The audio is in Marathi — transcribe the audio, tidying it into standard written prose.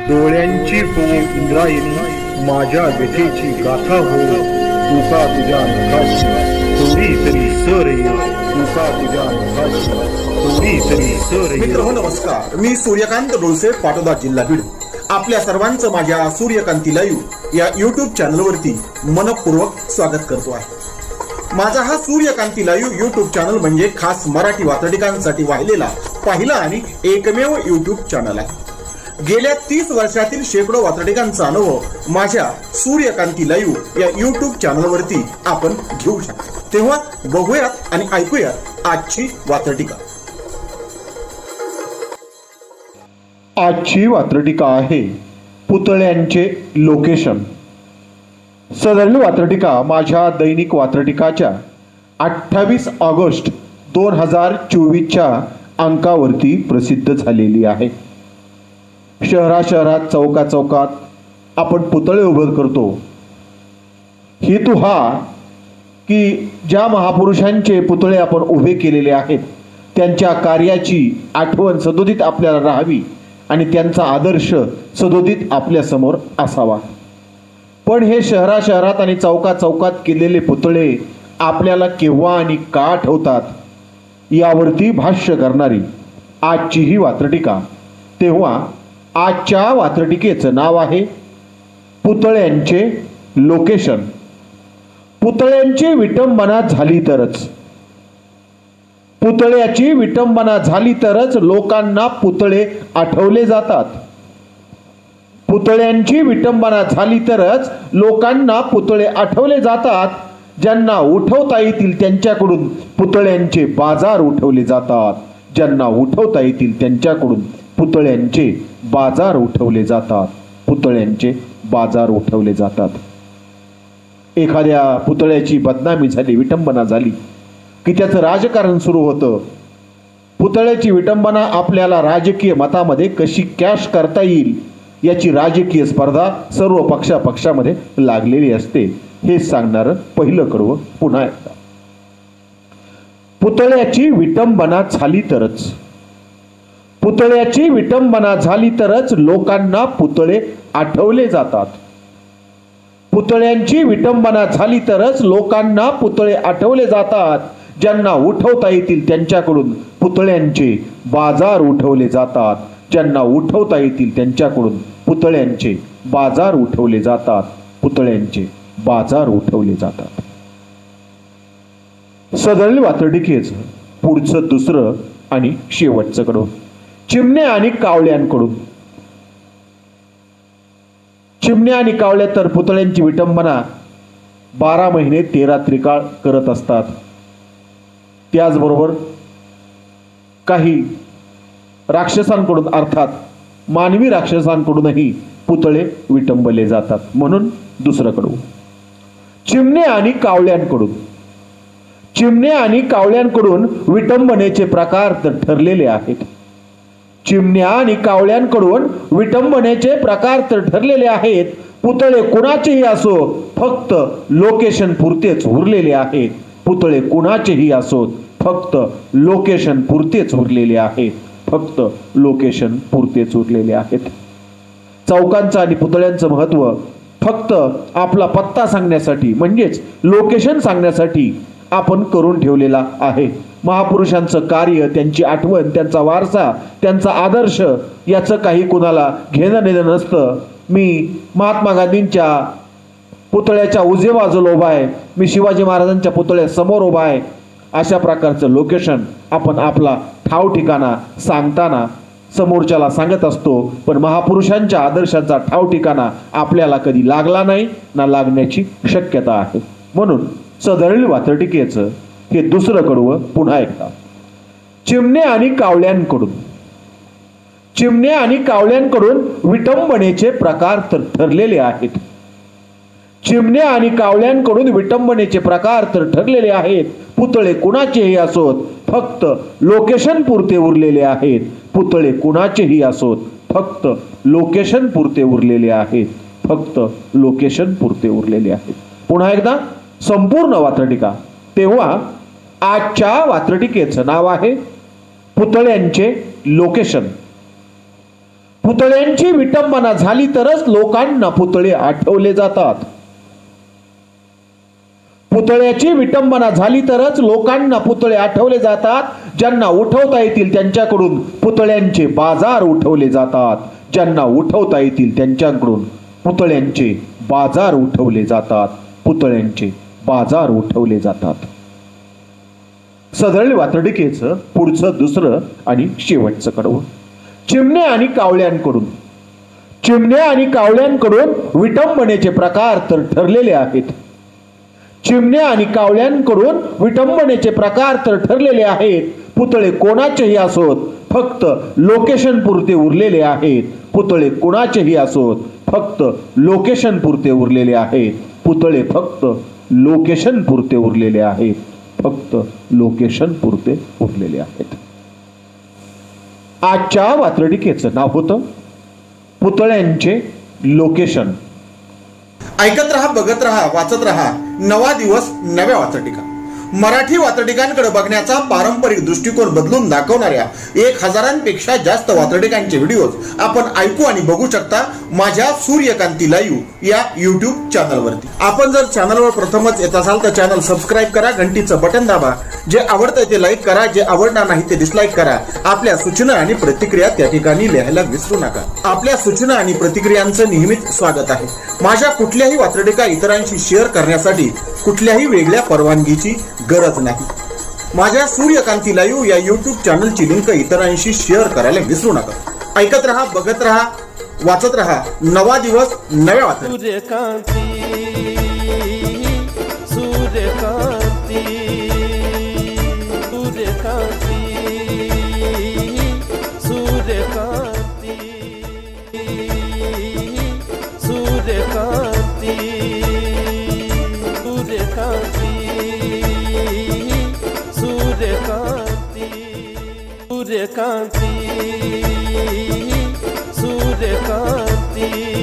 डोळ्यांची हो इंद्रायणी, माझ्या व्यथेची गाथा हो, तुका तुझ्या नखाशी थोडी तरी सर ये, तुका तुझ्या नखाशी थोडी तरी सर ये. मित्र हो नमस्कार, मी सूर्यकांत डोळसे, पाटोदा, जिल्हा बीड. आपल्या सर्वांचं माझ्या सूर्यकांती लाईव्ह या यूट्यूब चॅनलवरती मनपूर्वक स्वागत करतो आहे. माझा हा सूर्यकांती लाईव्ह यूट्यूब चॅनल म्हणजे खास मराठी वात्रटिकांसाठी वाहिलेला पहिला आणि एकमेव यूट्यूब चॅनल आहे. गेल्या 30 वर्षातील शेकडो वात्रटिकांचा अनुभव माझ्या सूर्यकांती लाईव्ह या यूट्यूब चॅनलवरती आपण घेऊ शकता. तेव्हा बघूयात आणि ऐकूयात आजची वात्रटिका. आजची वात्रटिका आहे पुतळ्यांचे लोकेशन. सदरील वात्रटिका माझ्या दैनिक वात्रटिकाच्या 28 ऑगस्ट 2024च्या अंकावरती प्रसिद्ध झालेली आहे. शहरात चौकात आपण पुतळे उभे करतो. हेतू हा की ज्या महापुरुषांचे पुतळे आपण उभे केलेले आहेत त्यांच्या कार्याची आठवण सदोदित आपल्याला राहावी आणि त्यांचा आदर्श सदोदित आपल्या समोर असावा. पण हे शहरात आणि चौकात केलेले पुतळे आपल्याला केव्हा आणि का आठवतात यावरती भाष्य करणारी आजची ही वात्रटिका. तेव्हा आजच्या वात्रटिकेचं नाव आहे पुतळ्यांचे लोकेशन. पुतळ्यांची विटंबना झाली तरच, पुतळ्याची विटंबना झाली तरच लोकांना पुतळे आठवले जातात. पुतळ्यांची विटंबना झाली तरच लोकांना पुतळे आठवले जातात. ज्यांना उठवता येतील त्यांच्याकडून पुतळ्यांचे बाजार उठवले जातात. ज्यांना उठवता येतील त्यांच्याकडून पुतळ्यांचे बाजार उठवले जातात. पुतळ्यांचे बाजार उठवले जातात. एखाद्या पुतळ्याची बदनामी झाली, विटंबना झाली की त्याचं राजकारण सुरू होतं. पुतळ्याची विटंबना आपल्याला राजकीय मतामध्ये कशी कॅश करता येईल याची राजकीय स्पर्धा सर्व पक्षामध्ये लागलेली असते. हे सांगणारं पहिलं कडवं पुन्हा एकदा. पुतळ्याची विटंबना झाली तरच, पुतळ्याची विटंबना झाली तरच लोकांना पुतळे आठवले जातात. पुतळ्यांची विटंबना झाली तरच लोकांना पुतळे आठवले जातात. ज्यांना उठवता येतील त्यांच्याकडून पुतळ्यांचे बाजार उठवले जातात. ज्यांना उठवता येतील त्यांच्याकडून पुतळ्यांचे बाजार उठवले जातात. पुतळ्यांचे बाजार उठवले जातात. सदरील वात्रटिकेचं पुढचं दुसरं आणि शेवटचं कडवं चिमण्या आणि कावळ्यांकडून. चिमण्या आणि कावळ्या तर पुतळ्यांची विटंबना 12 महिने 13 त्रिकाळ करत असतात. त्याचबरोबर काही राक्षसांकडून अर्थात मानवी राक्षसांकडूनही पुतळे विटंबले जातात. म्हणून दुसरं कडवं चिमण्या आणि कावळ्यांकडून. चिमण्या आणि कावळ्यांकडून विटंबनेचे प्रकार तर ठरलेले आहेत. चिमण्या आणि कावळ्यांकडून विटंबनेचे प्रकार तर ठरलेले आहेत. पुतळे कुणाचेही असो, फक्त लोकेशन पुरतेच उरलेले आहेत. पुतळे कुणाचेही असोत, फक्त लोकेशन पुरतेच उरलेले आहेत. फक्त लोकेशन पुरतेच उरलेले आहेत. चौकांचं आणि पुतळ्यांचं महत्व फक्त आपला पत्ता सांगण्यासाठी म्हणजेच लोकेशन सांगण्यासाठी आपण करून ठेवलेला आहे. महापुरुषांचं कार्य, त्यांची आठवण, त्यांचा वारसा, त्यांचा आदर्श याचं काही कुणाला घेणं देणं नसतं. मी महात्मा गांधींच्या पुतळ्याच्या उजव्या बाजूला उभा आहे, मी शिवाजी महाराजांच्या पुतळ्यासमोर उभा आहे, अशा प्रकारचं लोकेशन आपण आपला ठाव ठिकाणा सांगताना समोरच्याला सांगत असतो. पण महापुरुषांच्या आदर्शांचा ठाव ठिकाणा आपल्याला कधी लागला नाही ना लागण्याची शक्यता आहे. म्हणून सदरील वात्रटिकेचं हे दुसरं कडवं पुन्हा एकदा चिमण्या आणि कावळ्यांकडून. चिमण्या आणि कावळ्यांकडून विटंबनेचे प्रकार तर ठरलेले आहेत. चिमण्या आणि कावळ्यांकडून विटंबनेचे प्रकार तर ठरलेले आहेत. पुतळे कुणाचेही असोत, फक्त लोकेशन पुरते उरलेले आहेत. पुतळे कुणाचेही असोत, फक्त लोकेशन पुरते उरलेले आहेत. फक्त लोकेशन पुरते उरलेले आहेत. पुन्हा एकदा संपूर्ण वात्रटिका. तेव्हा आजच्या वात्रटिकेचं नाव आहे पुतळ्यांचे लोकेशन. पुतळ्यांची विटंबना झाली तरच लोकांना पुतळे आठवले जातात. पुतळ्याची विटंबना झाली तरच लोकांना पुतळे आठवले जातात. ज्यांना उठवता येतील त्यांच्याकडून पुतळ्यांचे बाजार उठवले जातात. ज्यांना उठवता येतील त्यांच्याकडून पुतळ्यांचे बाजार उठवले जातात. पुतळ्यांचे बाजार उठवले जातात. सदळ वातडिकेचं पुढचं दुसरं आणि शेवटचं कडवं. चिमण्या आणि कावळ्यांकडून विटंबनेचे प्रकार तर ठरलेले आहेत. चिमण्या आणि कावळ्यांकडून विटंबनेचे प्रकार तर ठरलेले आहेत. पुतळे कोणाचेही असोत, फक्त लोकेशन पुरते उरलेले आहेत. पुतळे कोणाचेही असोत, फक्त लोकेशन पुरते उरलेले आहेत. पुतळे फक्त लोकेशन पुरते उरलेले आहेत. फक्त लोकेशन पुरते उरलेले आहेत. आजच्या वातडिकेचं नाव होतं पुतळ्यांचे लोकेशन. ऐकत रहा, बघत रहा, वाचत रहा. नवा दिवस नव्या वाचटिका. मराठी वाचटिकांकडे बघण्याचा पारंपरिक दृष्टिकोन बदलून दाखवणाऱ्या 1000पेक्षा जास्त वाचटिकांचे व्हिडिओज आपण ऐकू आणि बघू शकता माझ्या सूर्यकांती लाईव्ह या युट्यूब चॅनलवरती. आपण जर चॅनलवर प्रथमच येत असाल तर चॅनल सबस्क्राईब करा, घंटीचं बटन दाबा. जे आवडतंय ते लाईक करा, जे आवडणार नाही ते डिसलाईक करा. आपल्या सूचना आणि प्रतिक्रिया त्या ठिकाणी लिहायला विसरू नका. आपल्या सूचना आणि प्रतिक्रियांचं नेहमीच स्वागत आहे. माझ्या कुठल्याही वाचटिका इतरांशी शेअर करण्यासाठी कुठल्याही वेगळ्या परवानगीची गरज नाही. माझ्या सूर्यकांती लाईव्ह या युट्यूब चॅनलची लिंक इतरांशी शेअर करायला विसरू नका. ऐकत रहा, बघत रहा, वाचत रहा. नवा दिवस नव्या वाचटिका. सूर्यकांती